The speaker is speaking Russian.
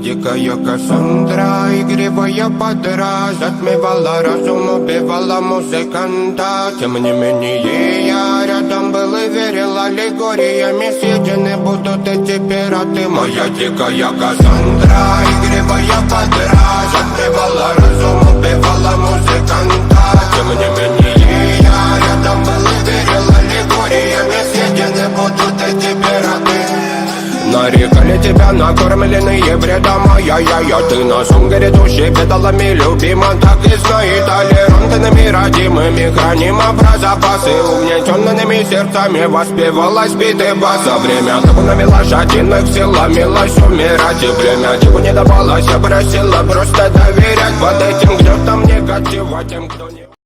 дикая Кассандра, игривая подра, затмевала разум, убивала музыканта. Тем не менее я рядом был и верил аллегориями, съедены будут эти пираты. Моя дикая Кассандра, игривая подра, затмевала разум, убивала музыканта. Тем не менее я рядом был и верил аллегориями, съедены будут эти пираты. Нарекали тебя накормленные бредом, ай-яй-яй, ты носом грядущий педалами любима. Так и знай, толерантными родимыми храним про запасы. Угнетенными сердцами воспевалась битый бас. За время табунами лошадиных силомилась умирать. И время типу не давалось, я просила просто доверять. Под этим гнетом негатива тем, кто не...